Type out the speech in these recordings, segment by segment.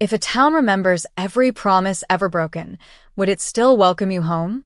If a town remembers every promise ever broken, would it still welcome you home?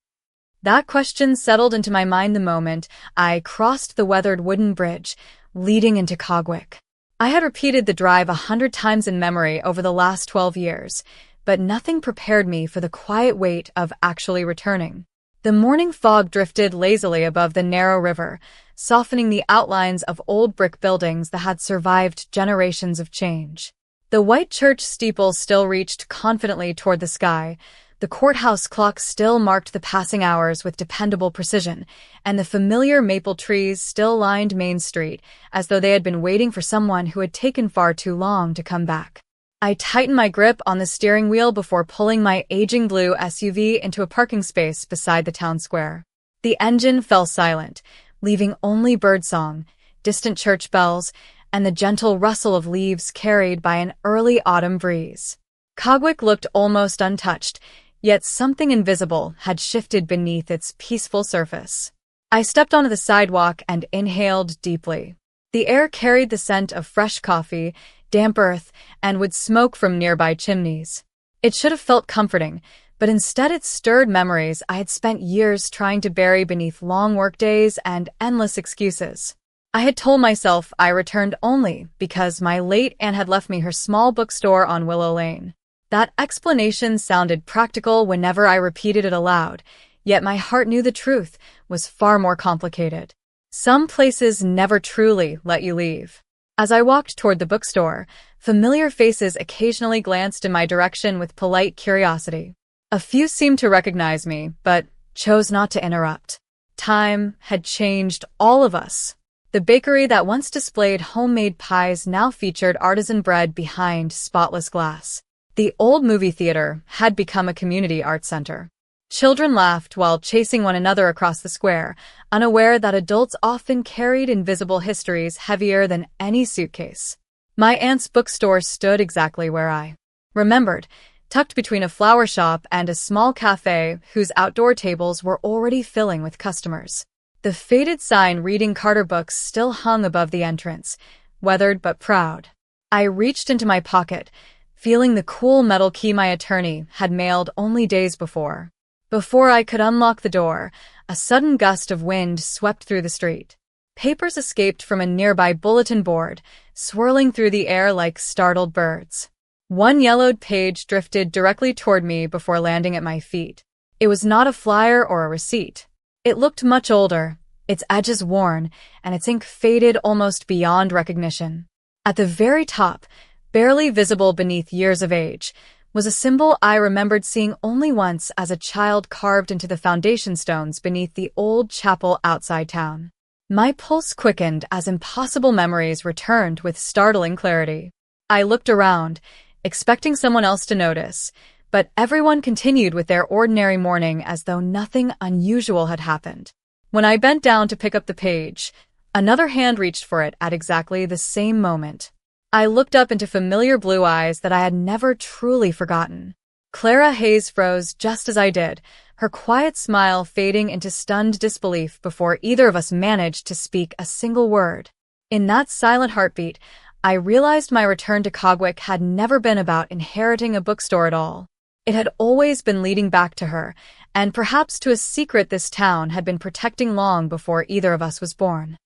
That question settled into my mind the moment I crossed the weathered wooden bridge leading into Cogwick. I had repeated the drive 100 times in memory over the last 12 years, but nothing prepared me for the quiet weight of actually returning. The morning fog drifted lazily above the narrow river, softening the outlines of old brick buildings that had survived generations of change. The white church steeple still reached confidently toward the sky, the courthouse clock still marked the passing hours with dependable precision, and the familiar maple trees still lined Main Street as though they had been waiting for someone who had taken far too long to come back. I tightened my grip on the steering wheel before pulling my aging blue SUV into a parking space beside the town square. The engine fell silent, leaving only birdsong, distant church bells, and the gentle rustle of leaves carried by an early autumn breeze. Cogwick looked almost untouched, yet something invisible had shifted beneath its peaceful surface. I stepped onto the sidewalk and inhaled deeply. The air carried the scent of fresh coffee, damp earth, and wood smoke from nearby chimneys. It should have felt comforting, but instead it stirred memories I had spent years trying to bury beneath long workdays and endless excuses. I had told myself I returned only because my late aunt had left me her small bookstore on Willow Lane. That explanation sounded practical whenever I repeated it aloud, yet my heart knew the truth was far more complicated. Some places never truly let you leave. As I walked toward the bookstore, familiar faces occasionally glanced in my direction with polite curiosity. A few seemed to recognize me, but chose not to interrupt. Time had changed all of us. The bakery that once displayed homemade pies now featured artisan bread behind spotless glass. The old movie theater had become a community art center. Children laughed while chasing one another across the square, unaware that adults often carried invisible histories heavier than any suitcase. My aunt's bookstore stood exactly where I remembered, tucked between a flower shop and a small cafe whose outdoor tables were already filling with customers. The faded sign reading Carter books still hung above the entrance, weathered but proud. I reached into my pocket, feeling the cool metal key my attorney had mailed only days before. Before I could unlock the door, a sudden gust of wind swept through the street. Papers escaped from a nearby bulletin board, swirling through the air like startled birds. One yellowed page drifted directly toward me before landing at my feet. It was not a flyer or a receipt. It looked much older, its edges worn, and its ink faded almost beyond recognition. At the very top, barely visible beneath years of age, was a symbol I remembered seeing only once as a child carved into the foundation stones beneath the old chapel outside town. My pulse quickened as impossible memories returned with startling clarity. I looked around, expecting someone else to notice, but everyone continued with their ordinary morning as though nothing unusual had happened. When I bent down to pick up the page, another hand reached for it at exactly the same moment. I looked up into familiar blue eyes that I had never truly forgotten. Clara Hayes froze just as I did, her quiet smile fading into stunned disbelief before either of us managed to speak a single word. In that silent heartbeat, I realized my return to Cogwick had never been about inheriting a bookstore at all. It had always been leading back to her, and perhaps to a secret this town had been protecting long before either of us was born.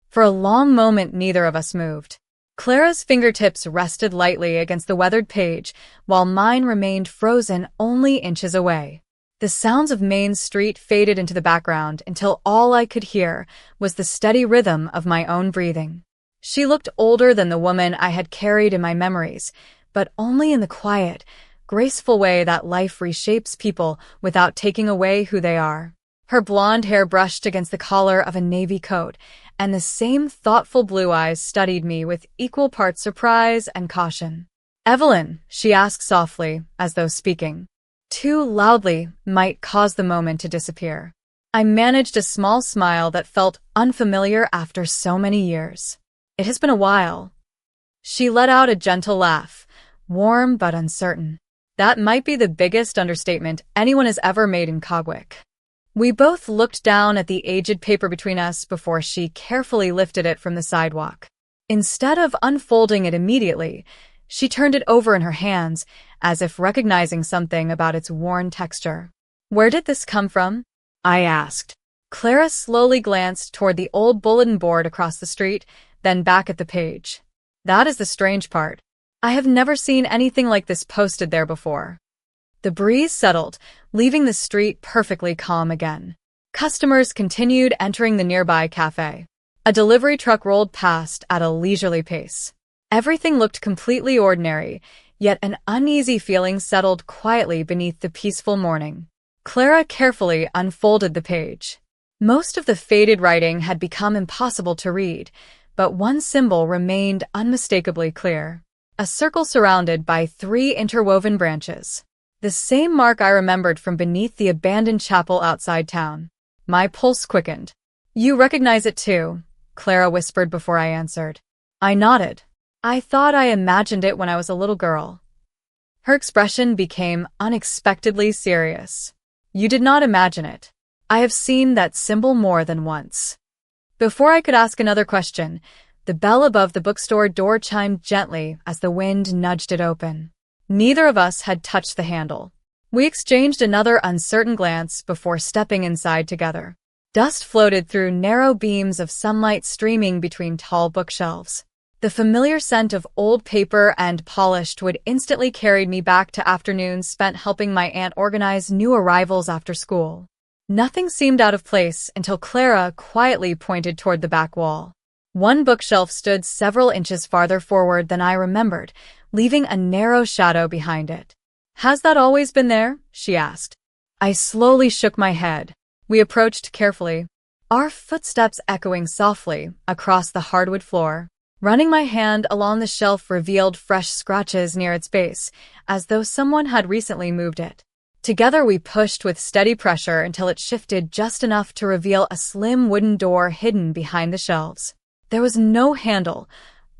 For a long moment, neither of us moved. Clara's fingertips rested lightly against the weathered page, while mine remained frozen only inches away. The sounds of Main Street faded into the background until all I could hear was the steady rhythm of my own breathing. She looked older than the woman I had carried in my memories, but only in the quiet, graceful way that life reshapes people without taking away who they are. Her blonde hair brushed against the collar of a navy coat, and the same thoughtful blue eyes studied me with equal parts surprise and caution. "Evelyn," she asked softly, as though speaking too loudly might cause the moment to disappear. I managed a small smile that felt unfamiliar after so many years. "It has been a while." She let out a gentle laugh, warm but uncertain. That might be the biggest understatement anyone has ever made in Cogwick. We both looked down at the aged paper between us before she carefully lifted it from the sidewalk. Instead of unfolding it immediately, She turned it over in her hands, as if recognizing something about its worn texture. "Where did this come from?" I asked. Clara slowly glanced toward the old bulletin board across the street, then back at the page. "That is the strange part. I have never seen anything like this posted there before." The breeze settled, leaving the street perfectly calm again. Customers continued entering the nearby cafe. A delivery truck rolled past at a leisurely pace. Everything looked completely ordinary, yet an uneasy feeling settled quietly beneath the peaceful morning. Clara carefully unfolded the page. Most of the faded writing had become impossible to read, but one symbol remained unmistakably clear. A circle surrounded by 3 interwoven branches. The same mark I remembered from beneath the abandoned chapel outside town. My pulse quickened. "You recognize it too," Clara whispered before I answered. I nodded. "I thought I imagined it when I was a little girl." Her expression became unexpectedly serious. "You did not imagine it. I have seen that symbol more than once." Before I could ask another question, the bell above the bookstore door chimed gently as the wind nudged it open. Neither of us had touched the handle. We exchanged another uncertain glance before stepping inside together. Dust floated through narrow beams of sunlight streaming between tall bookshelves. The familiar scent of old paper and polished wood instantly carried me back to afternoons spent helping my aunt organize new arrivals after school. Nothing seemed out of place until Clara quietly pointed toward the back wall. One bookshelf stood several inches farther forward than I remembered, leaving a narrow shadow behind it. "Has that always been there?" she asked. I slowly shook my head. We approached carefully, our footsteps echoing softly across the hardwood floor. Running my hand along the shelf revealed fresh scratches near its base, as though someone had recently moved it. Together we pushed with steady pressure until it shifted just enough to reveal a slim wooden door hidden behind the shelves. There was no handle,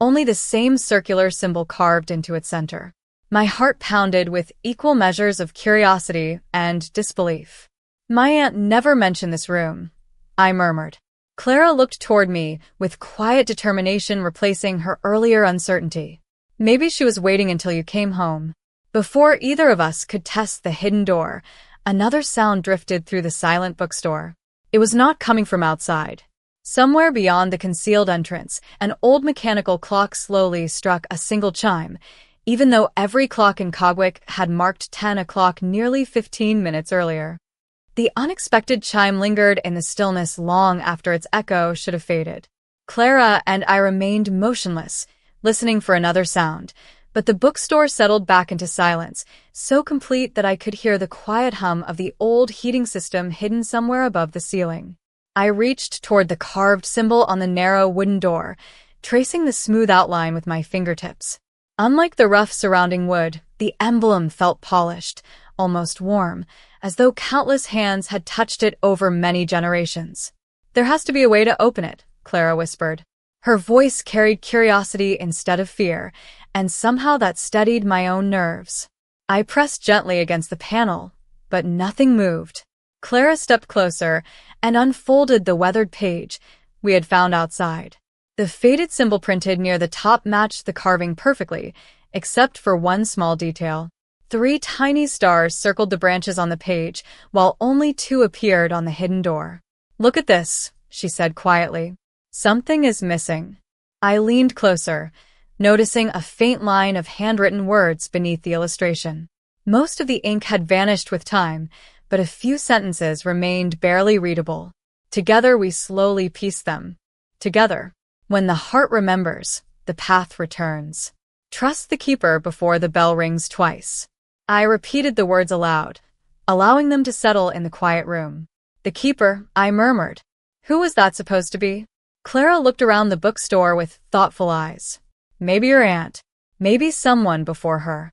only the same circular symbol carved into its center. My heart pounded with equal measures of curiosity and disbelief. "My aunt never mentioned this room," I murmured. Clara looked toward me with quiet determination replacing her earlier uncertainty. "Maybe she was waiting until you came home." Before either of us could test the hidden door, another sound drifted through the silent bookstore. It was not coming from outside. Somewhere beyond the concealed entrance, an old mechanical clock slowly struck a single chime, even though every clock in Cogwick had marked 10 o'clock nearly 15 minutes earlier. The unexpected chime lingered in the stillness long after its echo should have faded. Clara and I remained motionless, listening for another sound, but the bookstore settled back into silence, so complete that I could hear the quiet hum of the old heating system hidden somewhere above the ceiling. I reached toward the carved symbol on the narrow wooden door, tracing the smooth outline with my fingertips. Unlike the rough surrounding wood, the emblem felt polished, almost warm, as though countless hands had touched it over many generations. "There has to be a way to open it," Clara whispered. Her voice carried curiosity instead of fear, and somehow that steadied my own nerves. I pressed gently against the panel, but nothing moved. Clara stepped closer and unfolded the weathered page we had found outside. The faded symbol printed near the top matched the carving perfectly, except for one small detail. 3 tiny stars circled the branches on the page, while only 2 appeared on the hidden door. "Look at this," she said quietly. "Something is missing." I leaned closer, noticing a faint line of handwritten words beneath the illustration. Most of the ink had vanished with time, but a few sentences remained barely readable. Together we slowly pieced them. Together. "When the heart remembers, the path returns. Trust the keeper before the bell rings twice." I repeated the words aloud, allowing them to settle in the quiet room. "The keeper," I murmured. "Who was that supposed to be?" Clara looked around the bookstore with thoughtful eyes. "Maybe your aunt. Maybe someone before her."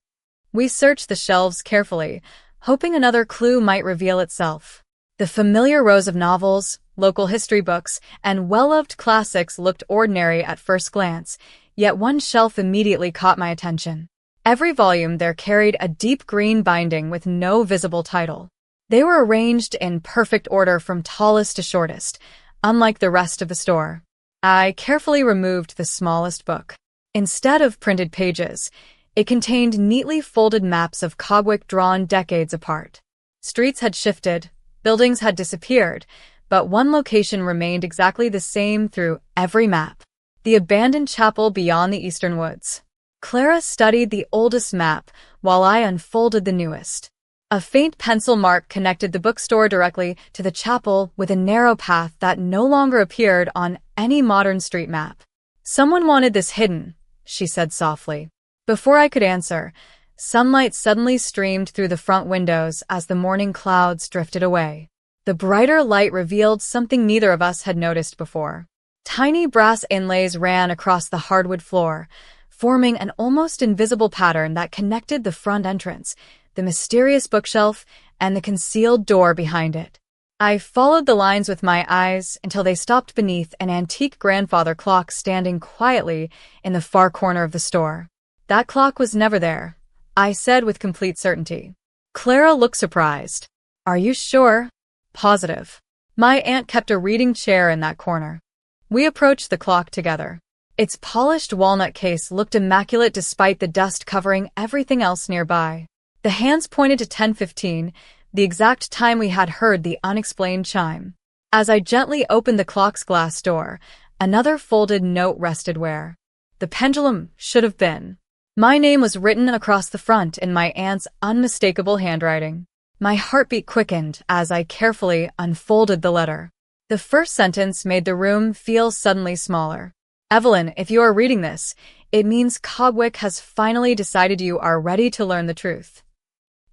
We searched the shelves carefully, hoping another clue might reveal itself. The familiar rows of novels, local history books, and well-loved classics looked ordinary at first glance, yet one shelf immediately caught my attention. Every volume there carried a deep green binding with no visible title. They were arranged in perfect order from tallest to shortest, unlike the rest of the store. I carefully removed the smallest book. Instead of printed pages, It contained neatly folded maps of Cogwick drawn decades apart. Streets had shifted, buildings had disappeared, but one location remained exactly the same through every map: the abandoned chapel beyond the eastern woods. Clara studied the oldest map while I unfolded the newest. A faint pencil mark connected the bookstore directly to the chapel with a narrow path that no longer appeared on any modern street map. "Someone wanted this hidden," she said softly. Before I could answer, sunlight suddenly streamed through the front windows as the morning clouds drifted away. The brighter light revealed something neither of us had noticed before. Tiny brass inlays ran across the hardwood floor, forming an almost invisible pattern that connected the front entrance, the mysterious bookshelf, and the concealed door behind it. I followed the lines with my eyes until they stopped beneath an antique grandfather clock standing quietly in the far corner of the store. "That clock was never there," I said with complete certainty. Clara looked surprised. "Are you sure?" "Positive. My aunt kept a reading chair in that corner." We approached the clock together. Its polished walnut case looked immaculate despite the dust covering everything else nearby. The hands pointed to 10:15, the exact time we had heard the unexplained chime. As I gently opened the clock's glass door, another folded note rested where the pendulum should have been. My name was written across the front in my aunt's unmistakable handwriting. My heartbeat quickened as I carefully unfolded the letter. The first sentence made the room feel suddenly smaller. "Evelyn, if you are reading this, it means Cogwick has finally decided you are ready to learn the truth."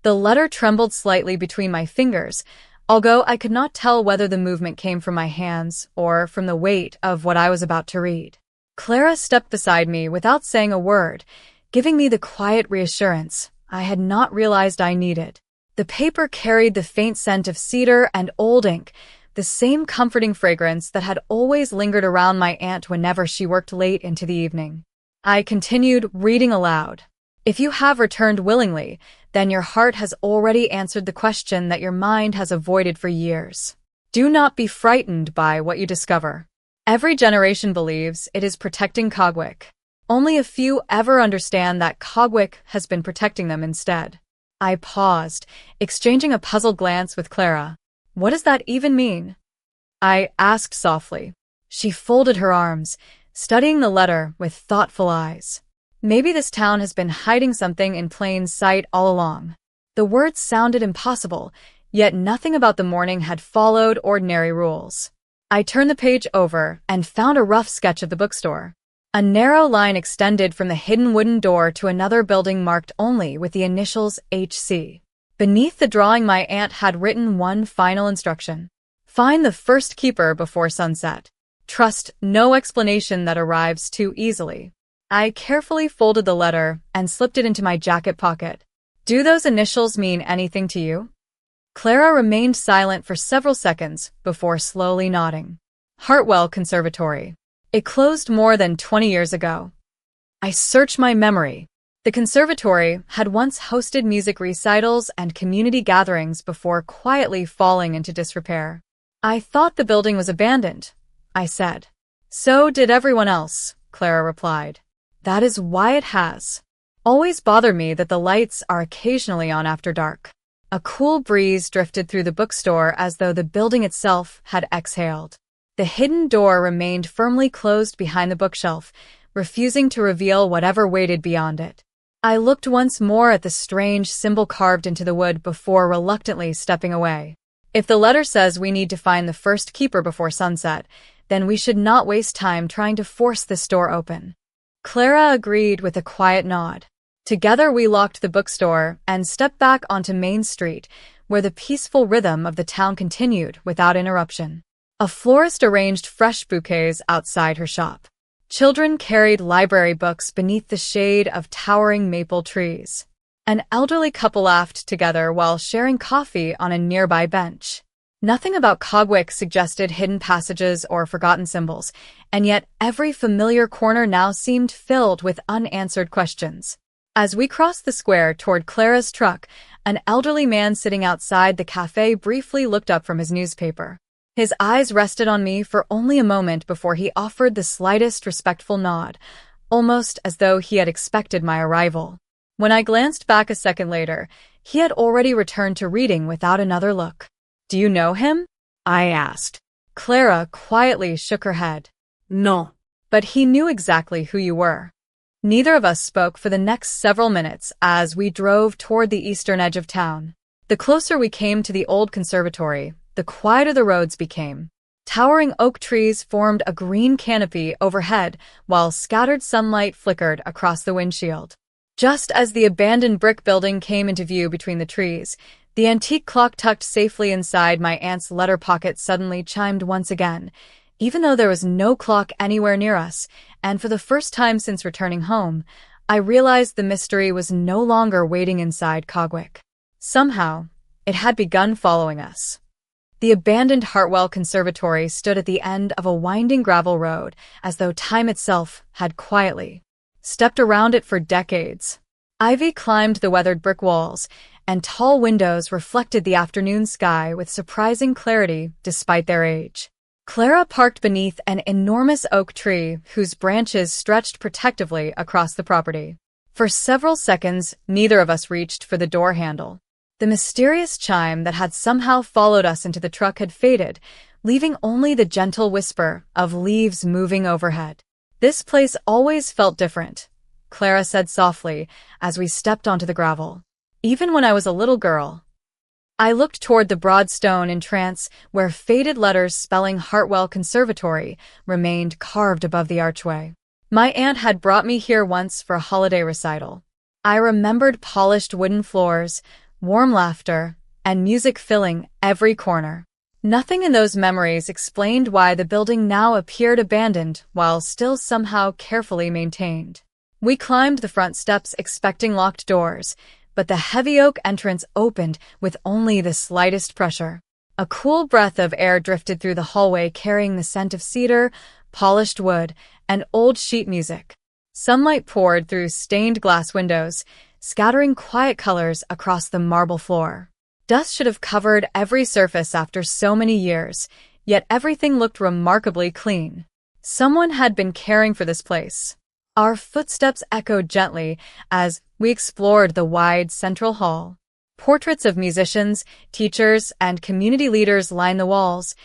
The letter trembled slightly between my fingers, although I could not tell whether the movement came from my hands or from the weight of what I was about to read. Clara stepped beside me without saying a word, giving me the quiet reassurance I had not realized I needed. The paper carried the faint scent of cedar and old ink, the same comforting fragrance that had always lingered around my aunt whenever she worked late into the evening. I continued reading aloud. "If you have returned willingly, then your heart has already answered the question that your mind has avoided for years. Do not be frightened by what you discover. Every generation believes it is protecting Cogwick. Only a few ever understand that Cogwick has been protecting them instead." I paused, exchanging a puzzled glance with Clara. "What does that even mean?" I asked softly. She folded her arms, studying the letter with thoughtful eyes. "Maybe this town has been hiding something in plain sight all along." The words sounded impossible, yet nothing about the morning had followed ordinary rules. I turned the page over and found a rough sketch of the bookstore. A narrow line extended from the hidden wooden door to another building marked only with the initials HC. Beneath the drawing, my aunt had written one final instruction: "Find the first keeper before sunset. Trust no explanation that arrives too easily." I carefully folded the letter and slipped it into my jacket pocket. "Do those initials mean anything to you?" Clara remained silent for several seconds before slowly nodding. "Hartwell Conservatory. It closed more than 20 years ago." I searched my memory. The conservatory had once hosted music recitals and community gatherings before quietly falling into disrepair. "I thought the building was abandoned," I said. "So did everyone else," Clara replied. "That is why it has always bothered me that the lights are occasionally on after dark." A cool breeze drifted through the bookstore as though the building itself had exhaled. The hidden door remained firmly closed behind the bookshelf, refusing to reveal whatever waited beyond it. I looked once more at the strange symbol carved into the wood before reluctantly stepping away. If the letter says we need to find the first keeper before sunset, then we should not waste time trying to force this door open. Clara agreed with a quiet nod. Together we locked the bookstore and stepped back onto Main Street, where the peaceful rhythm of the town continued without interruption. A florist arranged fresh bouquets outside her shop. Children carried library books beneath the shade of towering maple trees. An elderly couple laughed together while sharing coffee on a nearby bench. Nothing about Cogwick suggested hidden passages or forgotten symbols, and yet every familiar corner now seemed filled with unanswered questions. As we crossed the square toward Clara's truck, an elderly man sitting outside the cafe briefly looked up from his newspaper. His eyes rested on me for only a moment before he offered the slightest respectful nod, almost as though he had expected my arrival. When I glanced back a second later, he had already returned to reading without another look. "Do you know him?" I asked. Clara quietly shook her head. No. But he knew exactly who you were. Neither of us spoke for the next several minutes as we drove toward the eastern edge of town. The closer we came to the old conservatory, the quieter the roads became. Towering oak trees formed a green canopy overhead while scattered sunlight flickered across the windshield. Just as the abandoned brick building came into view between the trees, the antique clock tucked safely inside my aunt's letter pocket suddenly chimed once again, even though there was no clock anywhere near us, and for the first time since returning home, I realized the mystery was no longer waiting inside Cogwick. Somehow, it had begun following us. The abandoned Hartwell Conservatory stood at the end of a winding gravel road, as though time itself had quietly stepped around it for decades. Ivy climbed the weathered brick walls, and tall windows reflected the afternoon sky with surprising clarity despite their age. Clara parked beneath an enormous oak tree whose branches stretched protectively across the property. For several seconds, neither of us reached for the door handle. The mysterious chime that had somehow followed us into the truck had faded, leaving only the gentle whisper of leaves moving overhead. "This place always felt different," Clara said softly as we stepped onto the gravel. "Even when I was a little girl." I looked toward the broad stone entrance where faded letters spelling Hartwell Conservatory remained carved above the archway. My aunt had brought me here once for a holiday recital. I remembered polished wooden floors, warm laughter, and music filling every corner. Nothing in those memories explained why the building now appeared abandoned while still somehow carefully maintained. We climbed the front steps expecting locked doors, but the heavy oak entrance opened with only the slightest pressure. A cool breath of air drifted through the hallway carrying the scent of cedar, polished wood, and old sheet music. Sunlight poured through stained glass windows, scattering quiet colors across the marble floor. Dust should have covered every surface after so many years, yet everything looked remarkably clean. Someone had been caring for this place. Our footsteps echoed gently as we explored the wide central hall. Portraits of musicians, teachers, and community leaders lined the walls,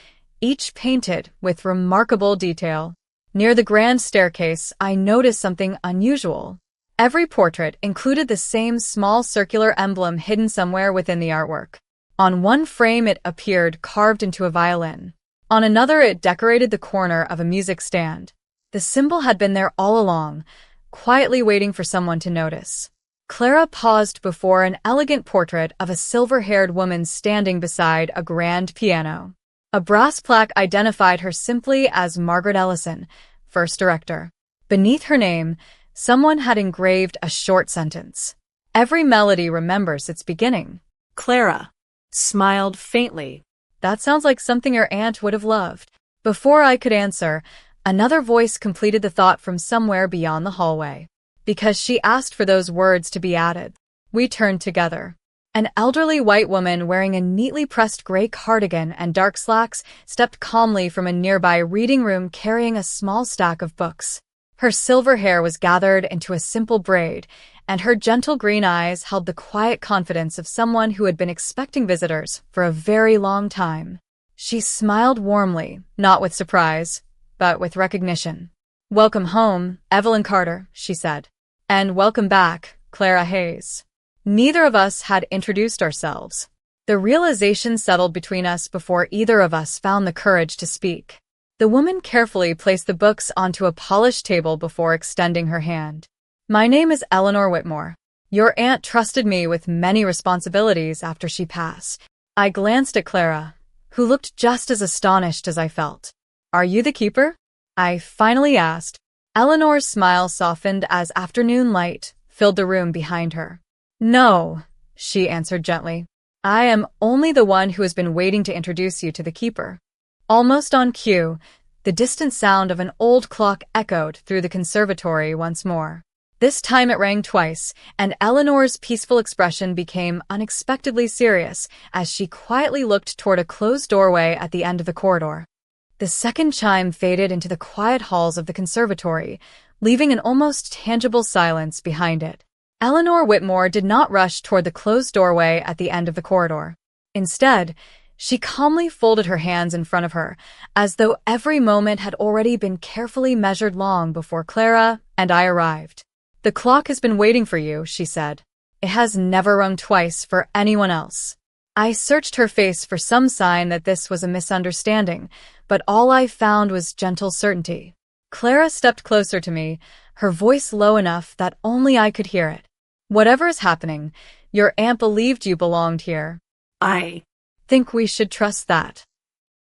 each painted with remarkable detail. Near the grand staircase, I noticed something unusual. Every portrait included the same small circular emblem hidden somewhere within the artwork. On one frame it appeared carved into a violin. On another it decorated the corner of a music stand. The symbol had been there all along, quietly waiting for someone to notice. Clara paused before an elegant portrait of a silver-haired woman standing beside a grand piano. A brass plaque identified her simply as Margaret Ellison, first director. Beneath her name, someone had engraved a short sentence. "Every melody remembers its beginning." Clara smiled faintly. "That sounds like something your aunt would have loved." Before I could answer, another voice completed the thought from somewhere beyond the hallway. "Because she asked for those words to be added." We turned together. An elderly white woman wearing a neatly pressed gray cardigan and dark slacks stepped calmly from a nearby reading room carrying a small stack of books. Her silver hair was gathered into a simple braid, and her gentle green eyes held the quiet confidence of someone who had been expecting visitors for a very long time. She smiled warmly, not with surprise, but with recognition. "Welcome home, Evelyn Carter," she said. "And welcome back, Clara Hayes." Neither of us had introduced ourselves. The realization settled between us before either of us found the courage to speak. The woman carefully placed the books onto a polished table before extending her hand. "My name is Eleanor Whitmore. Your aunt trusted me with many responsibilities after she passed." I glanced at Clara, who looked just as astonished as I felt. "Are you the keeper?" I finally asked. Eleanor's smile softened as afternoon light filled the room behind her. "No," she answered gently. "I am only the one who has been waiting to introduce you to the keeper." Almost on cue, the distant sound of an old clock echoed through the conservatory once more. This time it rang twice, and Eleanor's peaceful expression became unexpectedly serious as she quietly looked toward a closed doorway at the end of the corridor. The second chime faded into the quiet halls of the conservatory, leaving an almost tangible silence behind it. Eleanor Whitmore did not rush toward the closed doorway at the end of the corridor. Instead, she calmly folded her hands in front of her, as though every moment had already been carefully measured long before Clara and I arrived. "The clock has been waiting for you," she said. "It has never rung twice for anyone else." I searched her face for some sign that this was a misunderstanding, but all I found was gentle certainty. Clara stepped closer to me, her voice low enough that only I could hear it. "Whatever is happening, your aunt believed you belonged here. I Think we should trust that."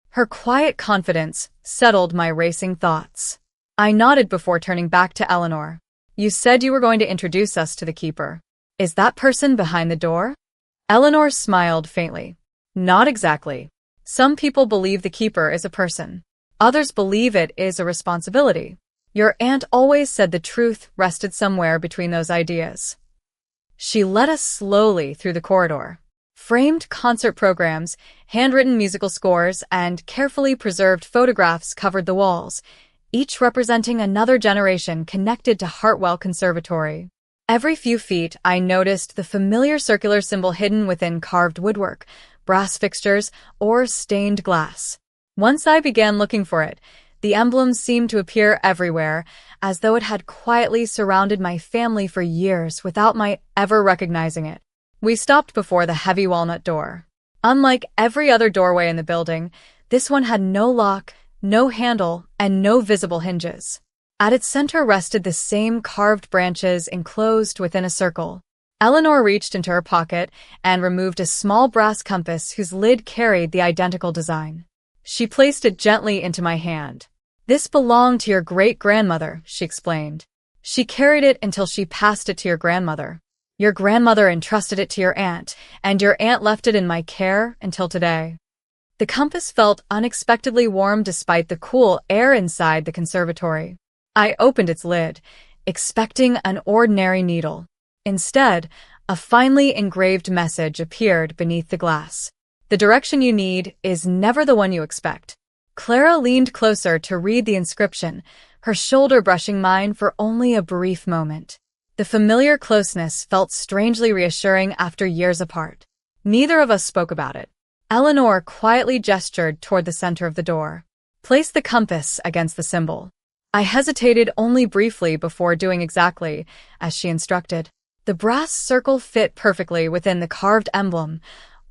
Her quiet confidence settled my racing thoughts. I nodded before turning back to Eleanor. "You said you were going to introduce us to the keeper. Is that person behind the door?" Eleanor smiled faintly. "Not exactly. Some people believe the keeper is a person. Others believe it is a responsibility. Your aunt always said the truth rested somewhere between those ideas." She led us slowly through the corridor. Framed concert programs, handwritten musical scores, and carefully preserved photographs covered the walls, each representing another generation connected to Hartwell Conservatory. Every few feet, I noticed the familiar circular symbol hidden within carved woodwork, brass fixtures, or stained glass. Once I began looking for it, the emblem seemed to appear everywhere, as though it had quietly surrounded my family for years without my ever recognizing it. We stopped before the heavy walnut door. Unlike every other doorway in the building, this one had no lock, no handle, and no visible hinges. At its center rested the same carved branches enclosed within a circle. Eleanor reached into her pocket and removed a small brass compass whose lid carried the identical design. She placed it gently into my hand. "This belonged to your great-grandmother," she explained. "She carried it until she passed it to your grandmother. Your grandmother entrusted it to your aunt, and your aunt left it in my care until today." The compass felt unexpectedly warm despite the cool air inside the conservatory. I opened its lid, expecting an ordinary needle. Instead, a finely engraved message appeared beneath the glass. "The direction you need is never the one you expect." Clara leaned closer to read the inscription, her shoulder brushing mine for only a brief moment. The familiar closeness felt strangely reassuring after years apart. Neither of us spoke about it. Eleanor quietly gestured toward the center of the door. "Place the compass against the symbol." I hesitated only briefly before doing exactly as she instructed. The brass circle fit perfectly within the carved emblem,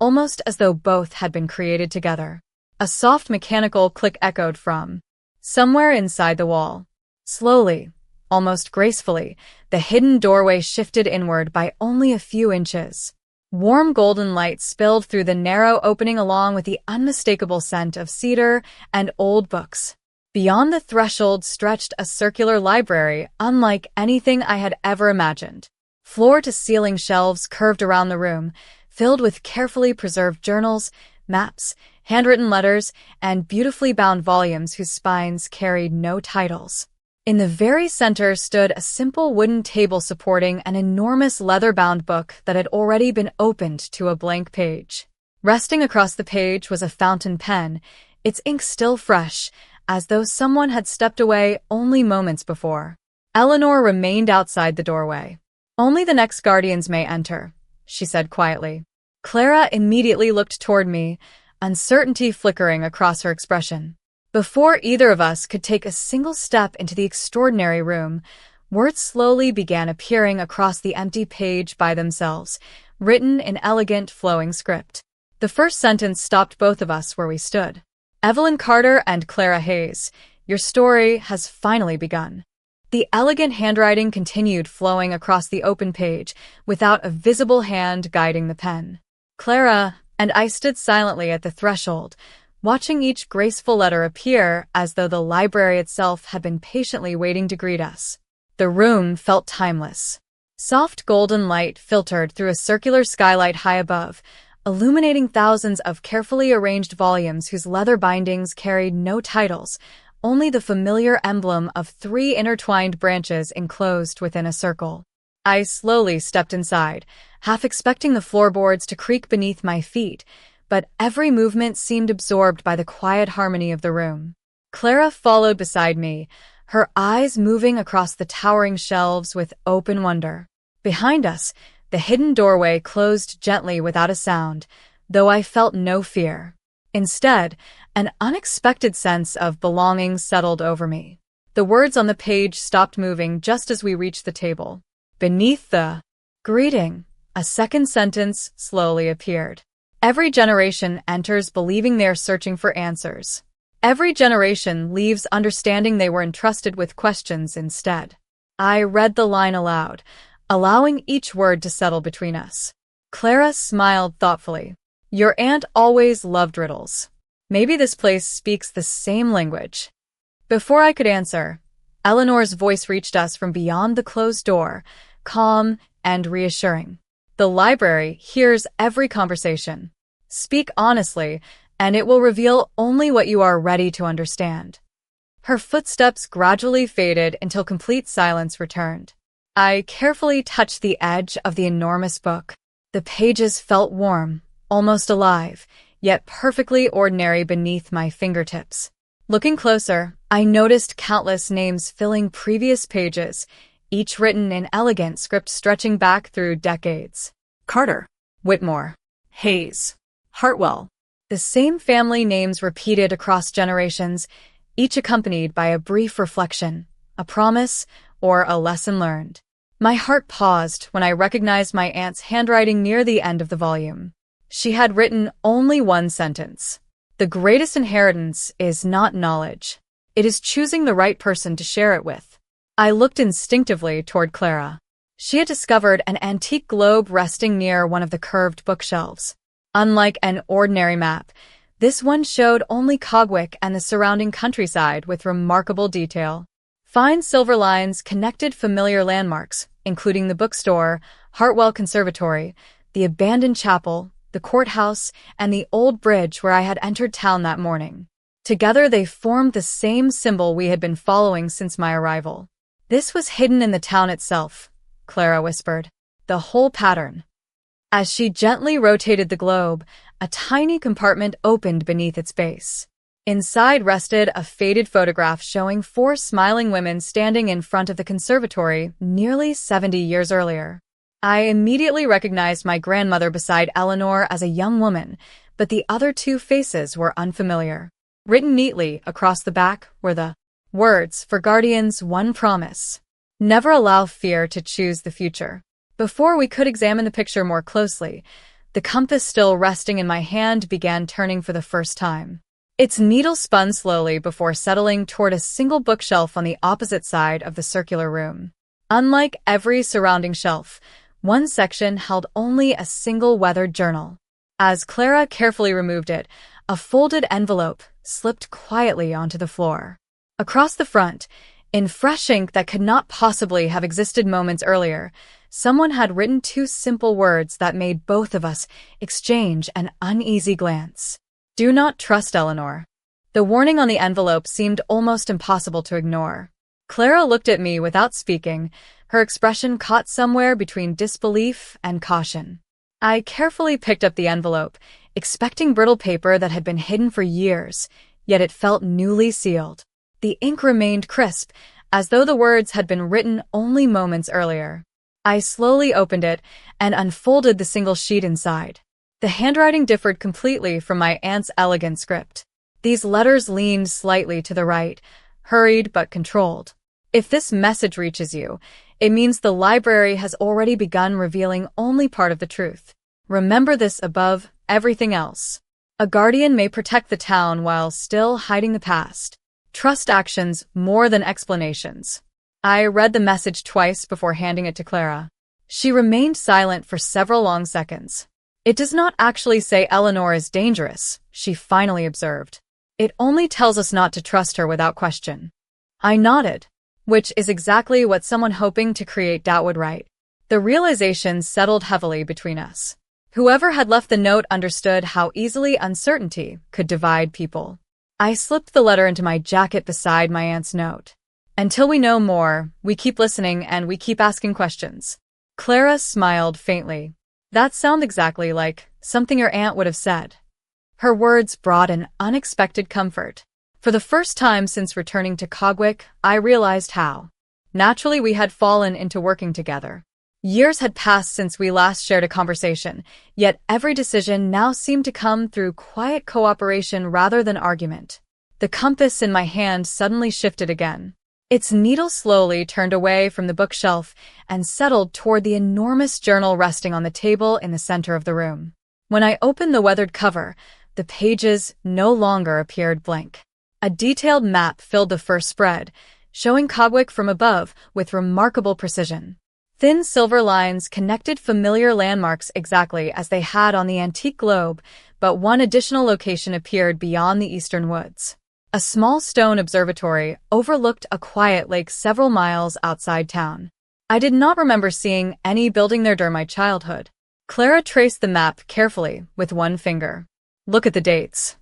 almost as though both had been created together. A soft mechanical click echoed from somewhere inside the wall. Slowly, almost gracefully, the hidden doorway shifted inward by only a few inches. Warm golden light spilled through the narrow opening along with the unmistakable scent of cedar and old books. Beyond the threshold stretched a circular library unlike anything I had ever imagined. Floor-to-ceiling shelves curved around the room, filled with carefully preserved journals, maps, handwritten letters, and beautifully bound volumes whose spines carried no titles. In the very center stood a simple wooden table supporting an enormous leather-bound book that had already been opened to a blank page. Resting across the page was a fountain pen, its ink still fresh, as though someone had stepped away only moments before. Eleanor remained outside the doorway. "Only the next guardians may enter," she said quietly. Clara immediately looked toward me, uncertainty flickering across her expression. Before either of us could take a single step into the extraordinary room, words slowly began appearing across the empty page by themselves, written in elegant, flowing script. The first sentence stopped both of us where we stood. "Evelyn Carter and Clara Hayes, your story has finally begun." The elegant handwriting continued flowing across the open page, without a visible hand guiding the pen. Clara and I stood silently at the threshold, watching each graceful letter appear as though the library itself had been patiently waiting to greet us. The room felt timeless. Soft golden light filtered through a circular skylight high above, illuminating thousands of carefully arranged volumes whose leather bindings carried no titles, only the familiar emblem of 3 intertwined branches enclosed within a circle. I slowly stepped inside, half expecting the floorboards to creak beneath my feet, but every movement seemed absorbed by the quiet harmony of the room. Clara followed beside me, her eyes moving across the towering shelves with open wonder. Behind us, the hidden doorway closed gently without a sound, though I felt no fear. Instead, an unexpected sense of belonging settled over me. The words on the page stopped moving just as we reached the table. Beneath the greeting, a second sentence slowly appeared. Every generation enters believing they are searching for answers. Every generation leaves understanding they were entrusted with questions instead. I read the line aloud, allowing each word to settle between us. Clara smiled thoughtfully. Your aunt always loved riddles. Maybe this place speaks the same language. Before I could answer, Eleanor's voice reached us from beyond the closed door, calm and reassuring. The library hears every conversation. Speak honestly, and it will reveal only what you are ready to understand. Her footsteps gradually faded until complete silence returned. I carefully touched the edge of the enormous book. The pages felt warm, almost alive, yet perfectly ordinary beneath my fingertips. Looking closer, I noticed countless names filling previous pages, each written in elegant script stretching back through decades. Carter, Whitmore. Hayes, Hartwell. The same family names repeated across generations, each accompanied by a brief reflection, a promise, or a lesson learned. My heart paused when I recognized my aunt's handwriting near the end of the volume. She had written only one sentence. The greatest inheritance is not knowledge. It is choosing the right person to share it with. I looked instinctively toward Clara. She had discovered an antique globe resting near one of the curved bookshelves. Unlike an ordinary map, this one showed only Cogwick and the surrounding countryside with remarkable detail. Fine silver lines connected familiar landmarks, including the bookstore, Hartwell Conservatory, the abandoned chapel, the courthouse, and the old bridge where I had entered town that morning. Together they formed the same symbol we had been following since my arrival. This was hidden in the town itself, Clara whispered. The whole pattern. As she gently rotated the globe, a tiny compartment opened beneath its base. Inside rested a faded photograph showing 4 smiling women standing in front of the conservatory nearly 70 years earlier. I immediately recognized my grandmother beside Eleanor as a young woman, but the other 2 faces were unfamiliar. Written neatly across the back were the words, for guardians, one promise. Never allow fear to choose the future. Before we could examine the picture more closely, the compass still resting in my hand began turning for the first time. Its needle spun slowly before settling toward a single bookshelf on the opposite side of the circular room. Unlike every surrounding shelf, one section held only a single weathered journal. As Clara carefully removed it, a folded envelope slipped quietly onto the floor. Across the front, in fresh ink that could not possibly have existed moments earlier, someone had written 2 simple words that made both of us exchange an uneasy glance. Do not trust Eleanor. The warning on the envelope seemed almost impossible to ignore. Clara looked at me without speaking, her expression caught somewhere between disbelief and caution. I carefully picked up the envelope, expecting brittle paper that had been hidden for years, yet it felt newly sealed. The ink remained crisp, as though the words had been written only moments earlier. I slowly opened it and unfolded the single sheet inside. The handwriting differed completely from my aunt's elegant script. These letters leaned slightly to the right, hurried but controlled. If this message reaches you, it means the library has already begun revealing only part of the truth. Remember this above everything else. A guardian may protect the town while still hiding the past. Trust actions more than explanations. I read the message twice before handing it to Clara. She remained silent for several long seconds. It does not actually say Eleanor is dangerous, she finally observed. It only tells us not to trust her without question. I nodded, which is exactly what someone hoping to create doubt would write. The realization settled heavily between us. Whoever had left the note understood how easily uncertainty could divide people. I slipped the letter into my jacket beside my aunt's note. Until we know more, we keep listening and we keep asking questions. Clara smiled faintly. That sounds exactly like something your aunt would have said. Her words brought an unexpected comfort. For the first time since returning to Cogwick, I realized how naturally we had fallen into working together. Years had passed since we last shared a conversation, yet every decision now seemed to come through quiet cooperation rather than argument. The compass in my hand suddenly shifted again. Its needle slowly turned away from the bookshelf and settled toward the enormous journal resting on the table in the center of the room. When I opened the weathered cover, the pages no longer appeared blank. A detailed map filled the first spread, showing Cogwick from above with remarkable precision. Thin silver lines connected familiar landmarks exactly as they had on the antique globe, but one additional location appeared beyond the eastern woods. A small stone observatory overlooked a quiet lake several miles outside town. I did not remember seeing any building there during my childhood. Clara traced the map carefully with one finger. Look at the dates.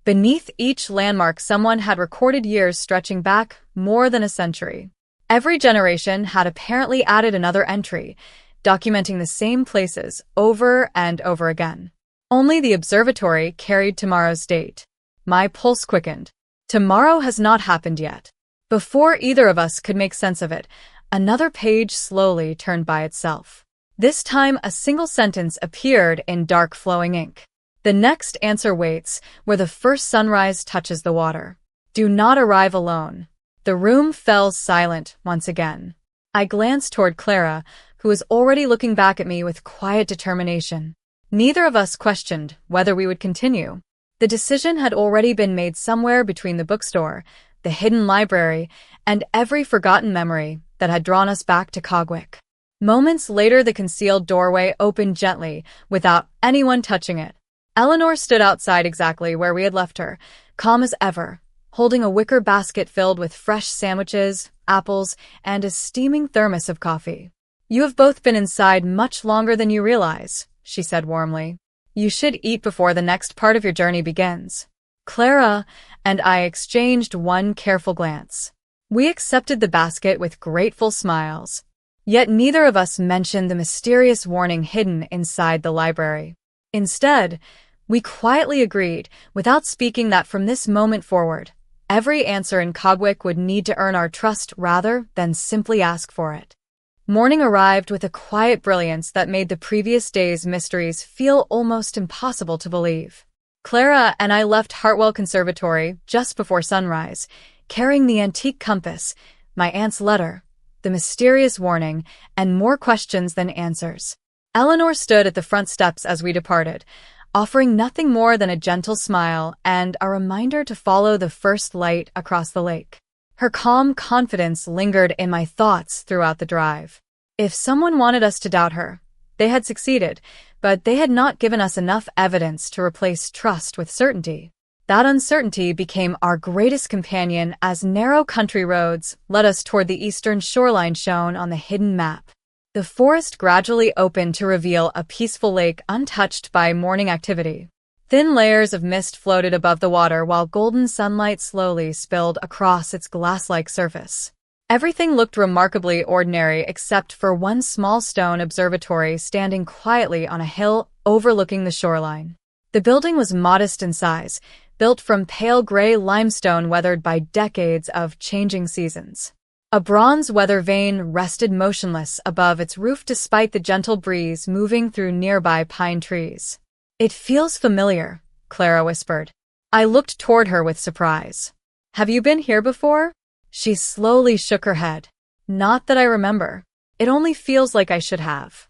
Beneath each landmark, someone had recorded years stretching back more than a century. Every generation had apparently added another entry, documenting the same places over and over again. Only the observatory carried tomorrow's date. My pulse quickened. Tomorrow has not happened yet. Before either of us could make sense of it, another page slowly turned by itself. This time, a single sentence appeared in dark flowing ink. The next answer waits, where the first sunrise touches the water. Do not arrive alone. The room fell silent once again. I glanced toward Clara, who was already looking back at me with quiet determination. Neither of us questioned whether we would continue. The decision had already been made somewhere between the bookstore, the hidden library, and every forgotten memory that had drawn us back to Cogwick. Moments later, the concealed doorway opened gently, without anyone touching it. Eleanor stood outside exactly where we had left her, calm as ever, holding a wicker basket filled with fresh sandwiches, apples, and a steaming thermos of coffee. You have both been inside much longer than you realize, she said warmly. You should eat before the next part of your journey begins. Clara and I exchanged one careful glance. We accepted the basket with grateful smiles. Yet neither of us mentioned the mysterious warning hidden inside the library. Instead, we quietly agreed, without speaking, that from this moment forward, every answer in Cogwick would need to earn our trust rather than simply ask for it. Morning arrived with a quiet brilliance that made the previous day's mysteries feel almost impossible to believe. Clara and I left Hartwell Conservatory just before sunrise, carrying the antique compass, my aunt's letter, the mysterious warning, and more questions than answers. Eleanor stood at the front steps as we departed, offering nothing more than a gentle smile and a reminder to follow the first light across the lake. Her calm confidence lingered in my thoughts throughout the drive. If someone wanted us to doubt her, they had succeeded, but they had not given us enough evidence to replace trust with certainty. That uncertainty became our greatest companion as narrow country roads led us toward the eastern shoreline shown on the hidden map. The forest gradually opened to reveal a peaceful lake untouched by morning activity. Thin layers of mist floated above the water while golden sunlight slowly spilled across its glass-like surface. Everything looked remarkably ordinary except for one small stone observatory standing quietly on a hill overlooking the shoreline. The building was modest in size, built from pale gray limestone weathered by decades of changing seasons. A bronze weather vane rested motionless above its roof despite the gentle breeze moving through nearby pine trees. It feels familiar, Clara whispered. I looked toward her with surprise. Have you been here before? She slowly shook her head. Not that I remember. It only feels like I should have.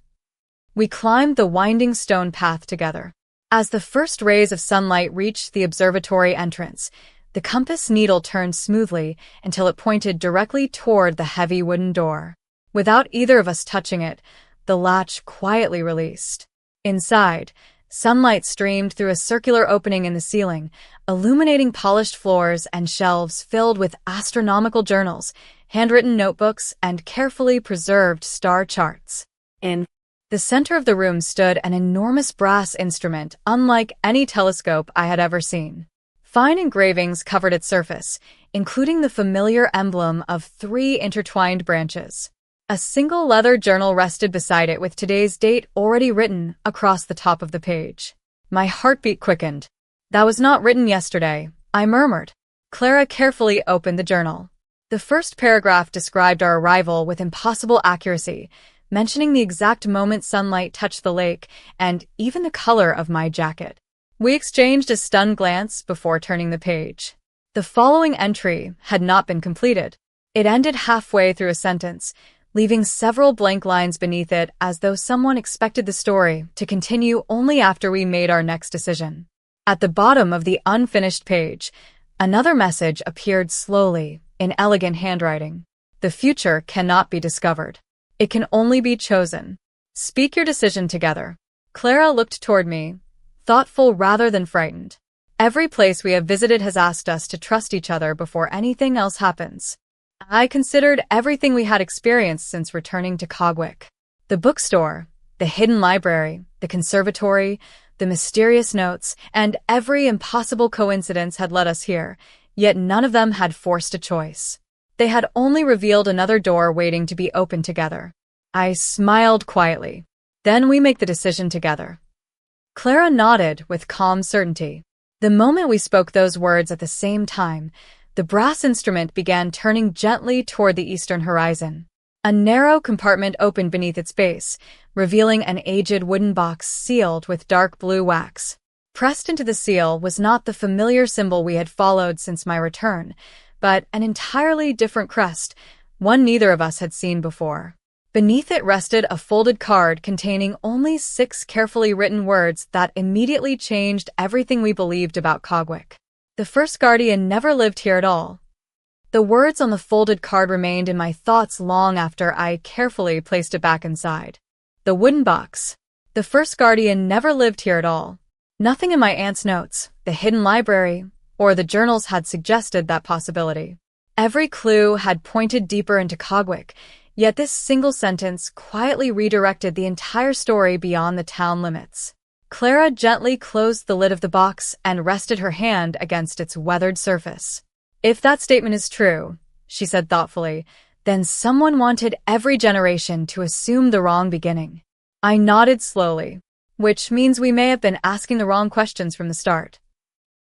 We climbed the winding stone path together. As the first rays of sunlight reached the observatory entrance, the compass needle turned smoothly until it pointed directly toward the heavy wooden door. Without either of us touching it, the latch quietly released. Inside, sunlight streamed through a circular opening in the ceiling, illuminating polished floors and shelves filled with astronomical journals, handwritten notebooks, and carefully preserved star charts. In the center of the room stood an enormous brass instrument, unlike any telescope I had ever seen. Fine engravings covered its surface, including the familiar emblem of 3 intertwined branches. A single leather journal rested beside it with today's date already written across the top of the page. My heartbeat quickened. That was not written yesterday, I murmured. Clara carefully opened the journal. The first paragraph described our arrival with impossible accuracy, mentioning the exact moment sunlight touched the lake and even the color of my jacket. We exchanged a stunned glance before turning the page. The following entry had not been completed. It ended halfway through a sentence, leaving several blank lines beneath it as though someone expected the story to continue only after we made our next decision. At the bottom of the unfinished page, another message appeared slowly, in elegant handwriting. The future cannot be discovered. It can only be chosen. Speak your decision together. Clara looked toward me, thoughtful rather than frightened. Every place we have visited has asked us to trust each other before anything else happens. I considered everything we had experienced since returning to Cogwick. The bookstore, the hidden library, the conservatory, the mysterious notes, and every impossible coincidence had led us here, yet none of them had forced a choice. They had only revealed another door waiting to be opened together. I smiled quietly. Then we make the decision together. Clara nodded with calm certainty. The moment we spoke those words at the same time, the brass instrument began turning gently toward the eastern horizon. A narrow compartment opened beneath its base, revealing an aged wooden box sealed with dark blue wax. Pressed into the seal was not the familiar symbol we had followed since my return, but an entirely different crest, one neither of us had seen before. Beneath it rested a folded card containing only 6 carefully written words that immediately changed everything we believed about Cogwick. The first guardian never lived here at all. The words on the folded card remained in my thoughts long after I carefully placed it back inside. The wooden box. The first guardian never lived here at all. Nothing in my aunt's notes, the hidden library, or the journals had suggested that possibility. Every clue had pointed deeper into Cogwick, yet this single sentence quietly redirected the entire story beyond the town limits. Clara gently closed the lid of the box and rested her hand against its weathered surface. If that statement is true, she said thoughtfully, then someone wanted every generation to assume the wrong beginning. I nodded slowly, which means we may have been asking the wrong questions from the start.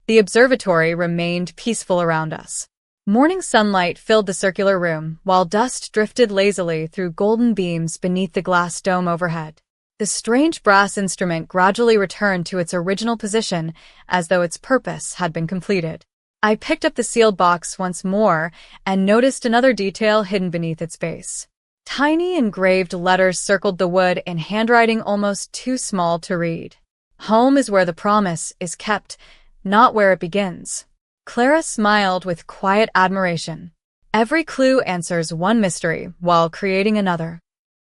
The observatory remained peaceful around us. Morning sunlight filled the circular room, while dust drifted lazily through golden beams beneath the glass dome overhead. The strange brass instrument gradually returned to its original position, as though its purpose had been completed. I picked up the sealed box once more and noticed another detail hidden beneath its base. Tiny engraved letters circled the wood in handwriting almost too small to read. Home is where the promise is kept, not where it begins. Clara smiled with quiet admiration. Every clue answers one mystery while creating another.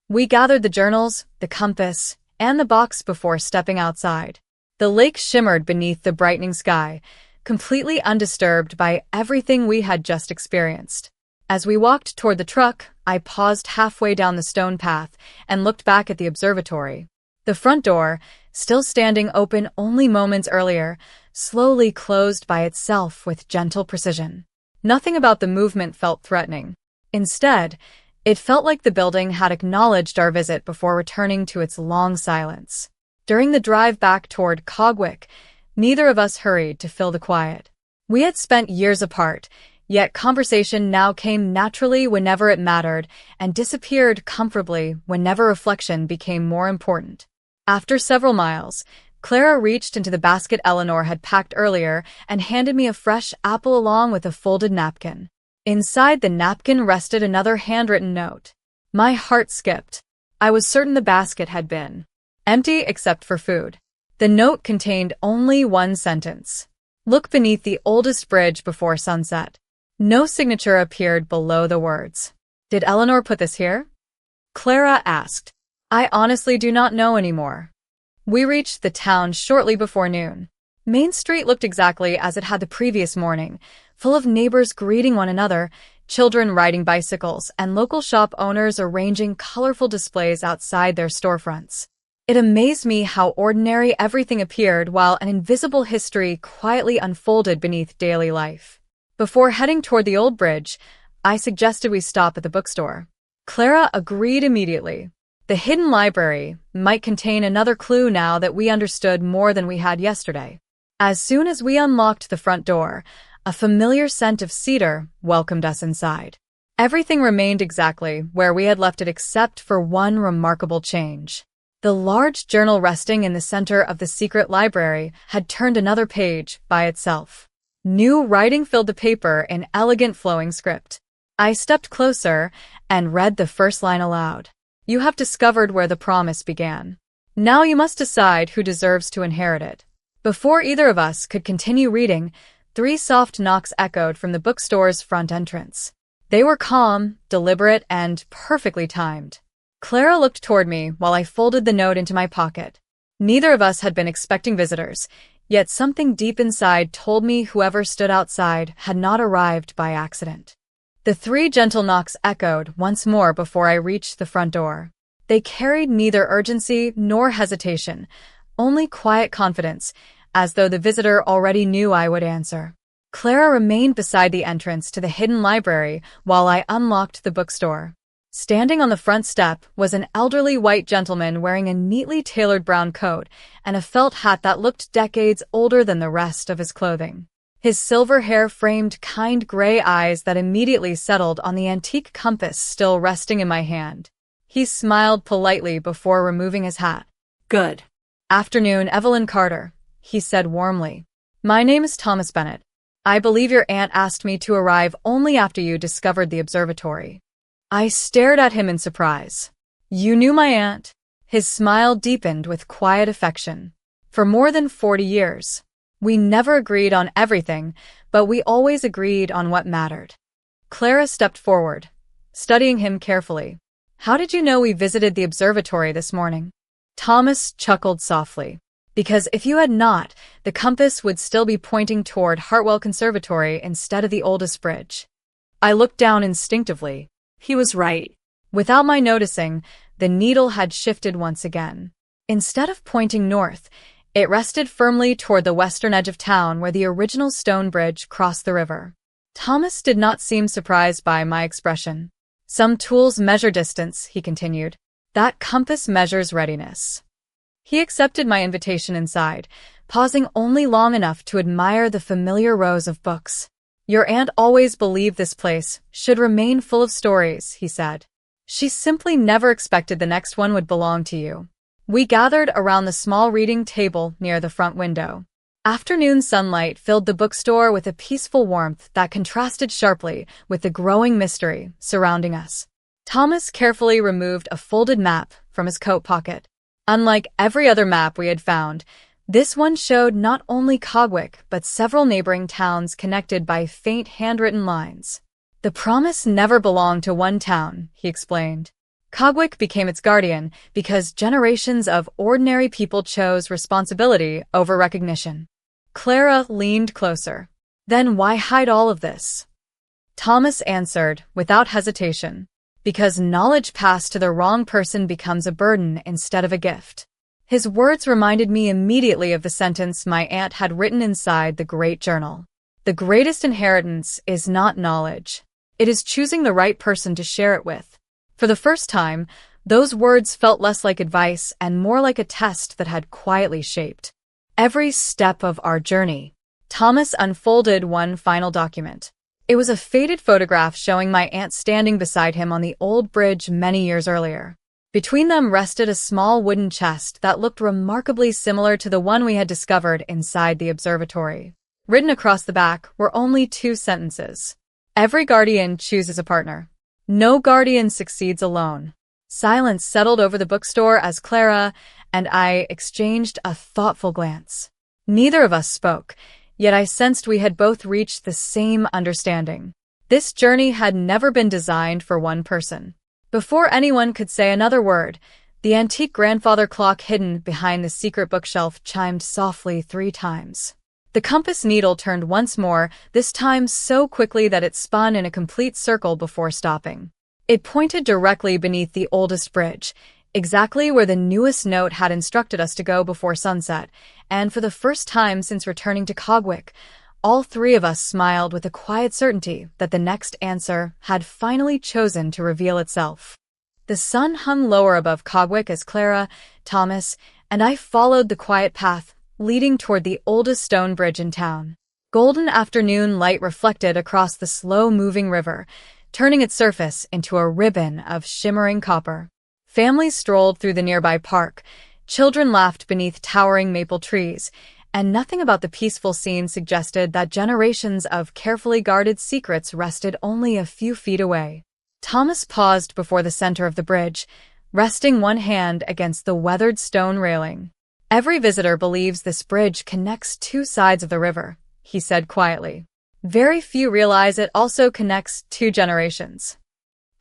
We gathered the journals, the compass, and the box before stepping outside. The lake shimmered beneath the brightening sky, completely undisturbed by everything we had just experienced. As we walked toward the truck, I paused halfway down the stone path and looked back at the observatory. The front door, still standing open only moments earlier, slowly closed by itself with gentle precision. Nothing about the movement felt threatening. Instead, it felt like the building had acknowledged our visit before returning to its long silence. During the drive back toward Cogwick, neither of us hurried to fill the quiet. We had spent years apart, yet conversation now came naturally whenever it mattered and disappeared comfortably whenever reflection became more important. After several miles, Clara reached into the basket Eleanor had packed earlier and handed me a fresh apple along with a folded napkin. Inside the napkin rested another handwritten note. My heart skipped. I was certain the basket had been empty except for food. The note contained only one sentence. Look beneath the oldest bridge before sunset. No signature appeared below the words. Did Eleanor put this here? Clara asked. I honestly do not know anymore. We reached the town shortly before noon. Main Street looked exactly as it had the previous morning, full of neighbors greeting one another, children riding bicycles, and local shop owners arranging colorful displays outside their storefronts. It amazed me how ordinary everything appeared while an invisible history quietly unfolded beneath daily life. Before heading toward the old bridge, I suggested we stop at the bookstore. Clara agreed immediately. The hidden library might contain another clue now that we understood more than we had yesterday. As soon as we unlocked the front door, a familiar scent of cedar welcomed us inside. Everything remained exactly where we had left it except for one remarkable change. The large journal resting in the center of the secret library had turned another page by itself. New writing filled the paper in elegant flowing script. I stepped closer and read the first line aloud. "You have discovered where the promise began. Now you must decide who deserves to inherit it." Before either of us could continue reading, 3 soft knocks echoed from the bookstore's front entrance. They were calm, deliberate, and perfectly timed. Clara looked toward me while I folded the note into my pocket. Neither of us had been expecting visitors, yet something deep inside told me whoever stood outside had not arrived by accident. The 3 gentle knocks echoed once more before I reached the front door. They carried neither urgency nor hesitation, only quiet confidence, as though the visitor already knew I would answer. Clara remained beside the entrance to the hidden library while I unlocked the bookstore. Standing on the front step was an elderly white gentleman wearing a neatly tailored brown coat and a felt hat that looked decades older than the rest of his clothing. His silver hair framed kind gray eyes that immediately settled on the antique compass still resting in my hand. He smiled politely before removing his hat. Good "Afternoon, Evelyn Carter," he said warmly. "My name is Thomas Bennett. I believe your aunt asked me to arrive only after you discovered the observatory." I stared at him in surprise. "You knew my aunt?" His smile deepened with quiet affection. "For more than 40 years. We never agreed on everything, but we always agreed on what mattered." Clara stepped forward, studying him carefully. "How did you know we visited the observatory this morning?" Thomas chuckled softly. "Because if you had not, the compass would still be pointing toward Hartwell Conservatory instead of the oldest bridge." I looked down instinctively. He was right. Without my noticing, the needle had shifted once again. Instead of pointing north, it rested firmly toward the western edge of town where the original stone bridge crossed the river. Thomas did not seem surprised by my expression. "Some tools measure distance," he continued. "That compass measures readiness." He accepted my invitation inside, pausing only long enough to admire the familiar rows of books. "Your aunt always believed this place should remain full of stories," he said. "She simply never expected the next one would belong to you." We gathered around the small reading table near the front window. Afternoon sunlight filled the bookstore with a peaceful warmth that contrasted sharply with the growing mystery surrounding us. Thomas carefully removed a folded map from his coat pocket. Unlike every other map we had found, this one showed not only Cogwick, but several neighboring towns connected by faint handwritten lines. "The promise never belonged to one town," he explained. "Cogwick became its guardian because generations of ordinary people chose responsibility over recognition." Clara leaned closer. "Then why hide all of this?" Thomas answered without hesitation. "Because knowledge passed to the wrong person becomes a burden instead of a gift." His words reminded me immediately of the sentence my aunt had written inside the Great Journal. "The greatest inheritance is not knowledge. It is choosing the right person to share it with." For the first time, those words felt less like advice and more like a test that had quietly shaped every step of our journey. Thomas unfolded one final document. It was a faded photograph showing my aunt standing beside him on the old bridge many years earlier. Between them rested a small wooden chest that looked remarkably similar to the one we had discovered inside the observatory. Written across the back were only 2 sentences. "Every guardian chooses a partner. No guardian succeeds alone." Silence settled over the bookstore as Clara and I exchanged a thoughtful glance. Neither of us spoke, yet I sensed we had both reached the same understanding. This journey had never been designed for one person. Before anyone could say another word, the antique grandfather clock hidden behind the secret bookshelf chimed softly 3 times. The compass needle turned once more, this time so quickly that it spun in a complete circle before stopping. It pointed directly beneath the oldest bridge, exactly where the newest note had instructed us to go before sunset, and for the first time since returning to Cogwick, all 3 of us smiled with a quiet certainty that the next answer had finally chosen to reveal itself. The sun hung lower above Cogwick as Clara, Thomas, and I followed the quiet path leading toward the oldest stone bridge in town. Golden afternoon light reflected across the slow-moving river, turning its surface into a ribbon of shimmering copper. Families strolled through the nearby park, children laughed beneath towering maple trees, and nothing about the peaceful scene suggested that generations of carefully guarded secrets rested only a few feet away. Thomas paused before the center of the bridge, resting one hand against the weathered stone railing. "Every visitor believes this bridge connects two sides of the river," he said quietly. "Very few realize it also connects two generations."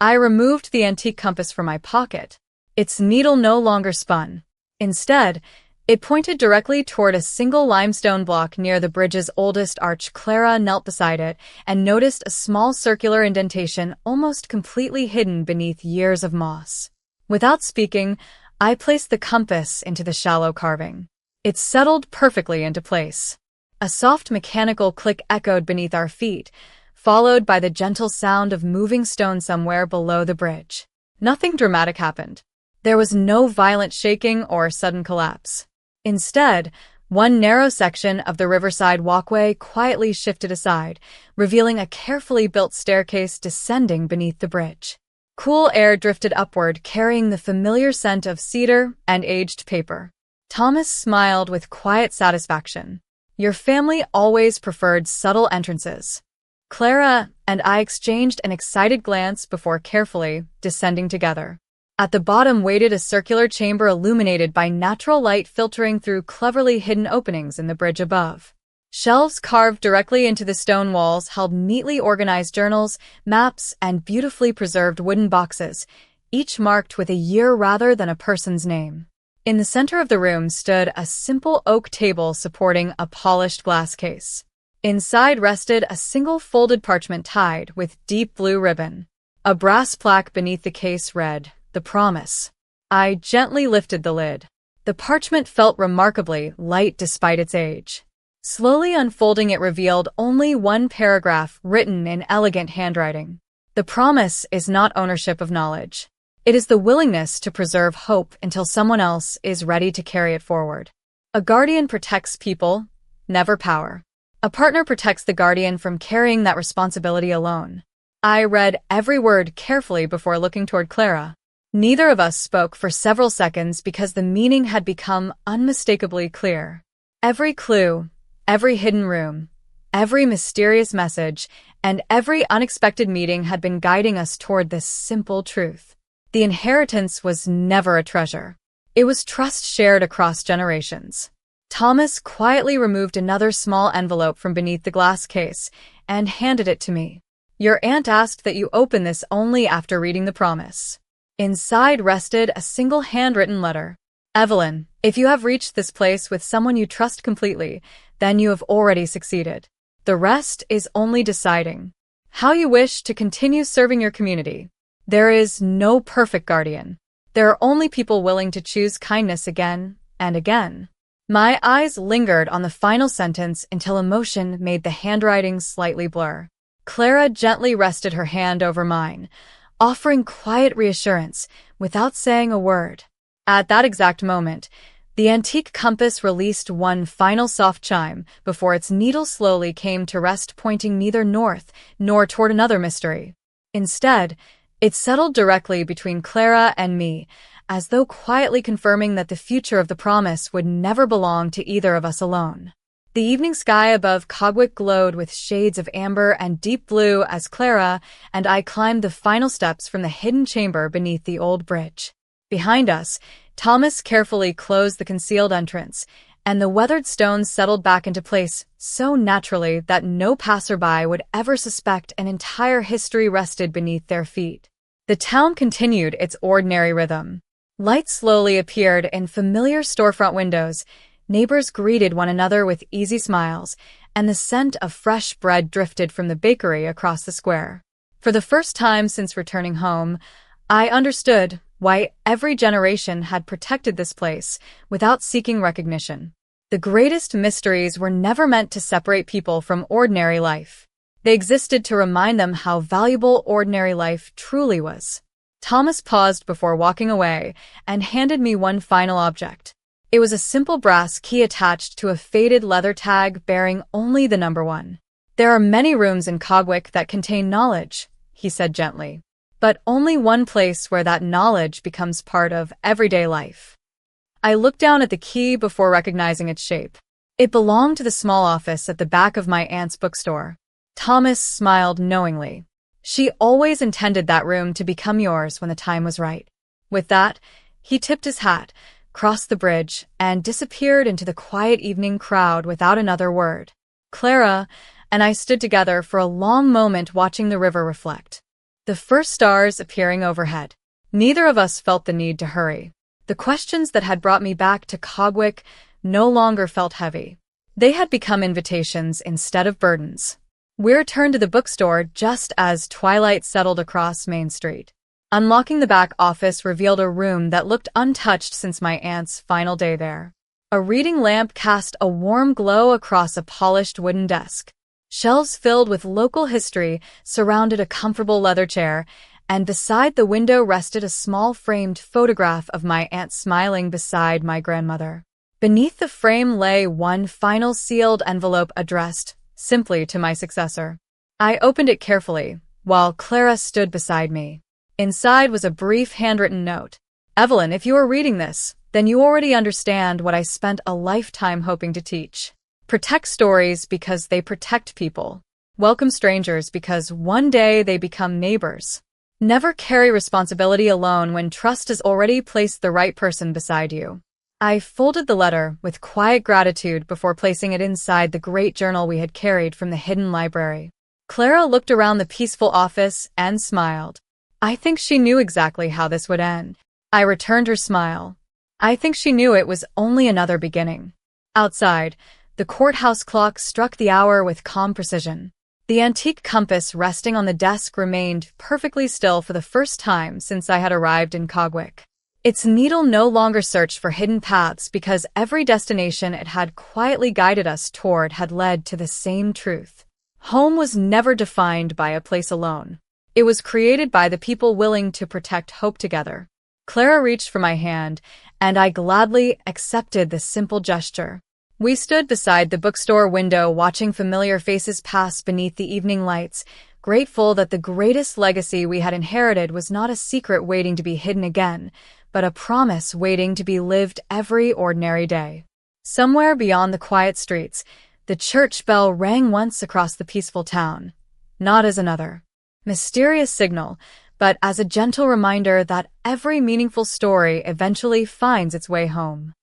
I removed the antique compass from my pocket. Its needle no longer spun. Instead, it pointed directly toward a single limestone block near the bridge's oldest arch. Clara knelt beside it and noticed a small circular indentation almost completely hidden beneath years of moss. Without speaking, I placed the compass into the shallow carving. It settled perfectly into place. A soft mechanical click echoed beneath our feet, followed by the gentle sound of moving stone somewhere below the bridge. Nothing dramatic happened. There was no violent shaking or sudden collapse. Instead, one narrow section of the riverside walkway quietly shifted aside, revealing a carefully built staircase descending beneath the bridge. Cool air drifted upward, carrying the familiar scent of cedar and aged paper. Thomas smiled with quiet satisfaction. "Your family always preferred subtle entrances." Clara and I exchanged an excited glance before carefully descending together. At the bottom waited a circular chamber illuminated by natural light filtering through cleverly hidden openings in the bridge above. Shelves carved directly into the stone walls held neatly organized journals, maps, and beautifully preserved wooden boxes, each marked with a year rather than a person's name. In the center of the room stood a simple oak table supporting a polished glass case. Inside rested a single folded parchment tied with deep blue ribbon. A brass plaque beneath the case read, "The Promise." I gently lifted the lid. The parchment felt remarkably light despite its age. Slowly unfolding, it revealed only one paragraph written in elegant handwriting. "The promise is not ownership of knowledge. It is the willingness to preserve hope until someone else is ready to carry it forward. A guardian protects people, never power. A partner protects the guardian from carrying that responsibility alone." I read every word carefully before looking toward Clara. Neither of us spoke for several seconds because the meaning had become unmistakably clear. Every clue, every hidden room, every mysterious message, and every unexpected meeting had been guiding us toward this simple truth. The inheritance was never a treasure. It was trust shared across generations. Thomas quietly removed another small envelope from beneath the glass case and handed it to me. "Your aunt asked that you open this only after reading the promise." Inside rested a single handwritten letter. "Evelyn, if you have reached this place with someone you trust completely, then you have already succeeded. The rest is only deciding how you wish to continue serving your community. There is no perfect guardian. There are only people willing to choose kindness again and again." My eyes lingered on the final sentence until emotion made the handwriting slightly blur. Clara gently rested her hand over mine, offering quiet reassurance without saying a word. At that exact moment, the antique compass released one final soft chime before its needle slowly came to rest, pointing neither north nor toward another mystery. Instead, it settled directly between Clara and me, as though quietly confirming that the future of the promise would never belong to either of us alone. The evening sky above Cogwick glowed with shades of amber and deep blue as Clara and I climbed the final steps from the hidden chamber beneath the old bridge. Behind us, Thomas carefully closed the concealed entrance, and the weathered stones settled back into place so naturally that no passerby would ever suspect an entire history rested beneath their feet. The town continued its ordinary rhythm. Lights slowly appeared in familiar storefront windows, neighbors greeted one another with easy smiles, and the scent of fresh bread drifted from the bakery across the square. For the first time since returning home, I understood why every generation had protected this place without seeking recognition. The greatest mysteries were never meant to separate people from ordinary life. They existed to remind them how valuable ordinary life truly was. Thomas paused before walking away and handed me one final object. It was a simple brass key attached to a faded leather tag bearing only the number 1. "There are many rooms in Cogwick that contain knowledge," he said gently. But only one place where that knowledge becomes part of everyday life. I looked down at the key before recognizing its shape. It belonged to the small office at the back of my aunt's bookstore. Thomas smiled knowingly. She always intended that room to become yours when the time was right. With that, he tipped his hat, crossed the bridge, and disappeared into the quiet evening crowd without another word. Clara and I stood together for a long moment watching the river reflect, the first stars appearing overhead. Neither of us felt the need to hurry. The questions that had brought me back to Cogwick no longer felt heavy. They had become invitations instead of burdens. We returned to the bookstore just as twilight settled across Main Street. Unlocking the back office revealed a room that looked untouched since my aunt's final day there. A reading lamp cast a warm glow across a polished wooden desk. Shelves filled with local history surrounded a comfortable leather chair, and beside the window rested a small framed photograph of my aunt smiling beside my grandmother. Beneath the frame lay one final sealed envelope addressed simply to my successor. I opened it carefully, while Clara stood beside me. Inside was a brief handwritten note. Evelyn, if you are reading this, then you already understand what I spent a lifetime hoping to teach. Protect stories because they protect people. Welcome strangers because one day they become neighbors. Never carry responsibility alone when trust has already placed the right person beside you. I folded the letter with quiet gratitude before placing it inside the great journal we had carried from the hidden library. Clara looked around the peaceful office and smiled. I think she knew exactly how this would end. I returned her smile. I think she knew it was only another beginning. Outside, the courthouse clock struck the hour with calm precision. The antique compass resting on the desk remained perfectly still for the first time since I had arrived in Cogwick. Its needle no longer searched for hidden paths because every destination it had quietly guided us toward had led to the same truth. Home was never defined by a place alone. It was created by the people willing to protect hope together. Clara reached for my hand, and I gladly accepted the simple gesture. We stood beside the bookstore window watching familiar faces pass beneath the evening lights, grateful that the greatest legacy we had inherited was not a secret waiting to be hidden again, but a promise waiting to be lived every ordinary day. Somewhere beyond the quiet streets, the church bell rang once across the peaceful town, not as another mysterious signal, but as a gentle reminder that every meaningful story eventually finds its way home.